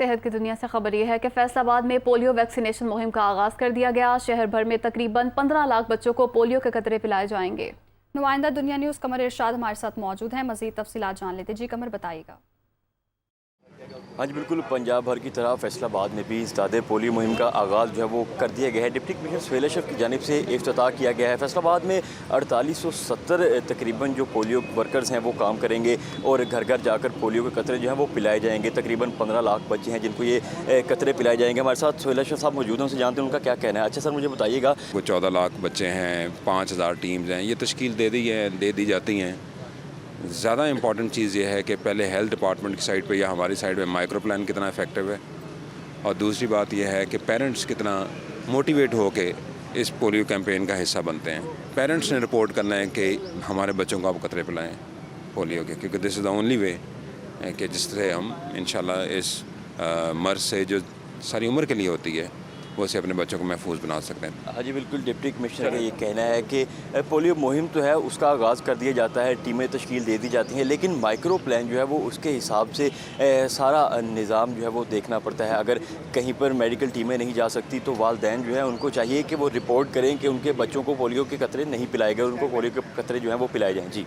صحت کی دنیا سے خبر یہ ہے کہ فیصل آباد میں پولیو ویکسینیشن مہم کا آغاز کر دیا گیا۔ شہر بھر میں تقریباً 15 لاکھ بچوں کو پولیو کے قطرے پلائے جائیں گے۔ نمائندہ دنیا نیوز قمر ارشاد ہمارے ساتھ موجود ہیں، مزید تفصیلات جان لیتے۔ جی قمر، بتائیے گا۔ ہاں جی بالکل، پنجاب بھر کی طرح فیصل آباد میں بھی استاد پولیو مہم کا آغاز جو ہے وہ کر دیا گیا ہے۔ ڈپٹی کمشنر سہیل اشرف کی جانب سے افتتاح کیا گیا ہے۔ فیصل آباد میں 4870 تقریباً جو پولیو ورکرز ہیں وہ کام کریں گے اور گھر گھر جا کر پولیو کے قطرے جو ہیں وہ پلائے جائیں گے۔ تقریباً 15 لاکھ بچے ہیں جن کو یہ قطرے پلائے جائیں گے۔ ہمارے ساتھ سہیل اشرف صاحب موجود ہیں، ان سے جانتے ہیں ان کا کیا کہنا ہے۔ اچھا سر، مجھے بتائیے گا، وہ 14 لاکھ بچے ہیں، 5000 ٹیمز ہیں، یہ تشکیل دے دی جاتی ہیں۔ زیادہ امپورٹنٹ چیز یہ ہے کہ پہلے ہیلتھ ڈپارٹمنٹ کی سائڈ پہ یا ہماری سائڈ پہ مائکرو پلان کتنا افیکٹو ہے، اور دوسری بات یہ ہے کہ پیرنٹس کتنا موٹیویٹ ہو کے اس پولیو کیمپین کا حصہ بنتے ہیں۔ پیرنٹس نے رپورٹ کرنا ہے کہ ہمارے بچوں کو آپ قطرے پلائیں پولیو کے، کیونکہ دس از دا اونلی وے کہ جس سے ہم انشاءاللہ اس مرض سے جو ساری عمر کے لیے ہوتی ہے وہ اسے اپنے بچوں کو محفوظ بنا سکتے ہیں۔ ہاں جی بالکل، ڈپٹی کمشنر کا یہ کہنا ہے کہ پولیو مہم تو ہے اس کا آغاز کر دیا جاتا ہے، ٹیمیں تشکیل دے دی جاتی ہیں، لیکن مائکرو پلان جو ہے وہ اس کے حساب سے سارا نظام جو ہے وہ دیکھنا پڑتا ہے۔ اگر کہیں پر میڈیکل ٹیمیں نہیں جا سکتی تو والدین جو ہیں ان کو چاہیے کہ وہ رپورٹ کریں کہ ان کے بچوں کو پولیو کے قطرے نہیں پلائے گئے، ان کو پولیو کے قطرے جو ہیں وہ پلائے جائیں۔ جی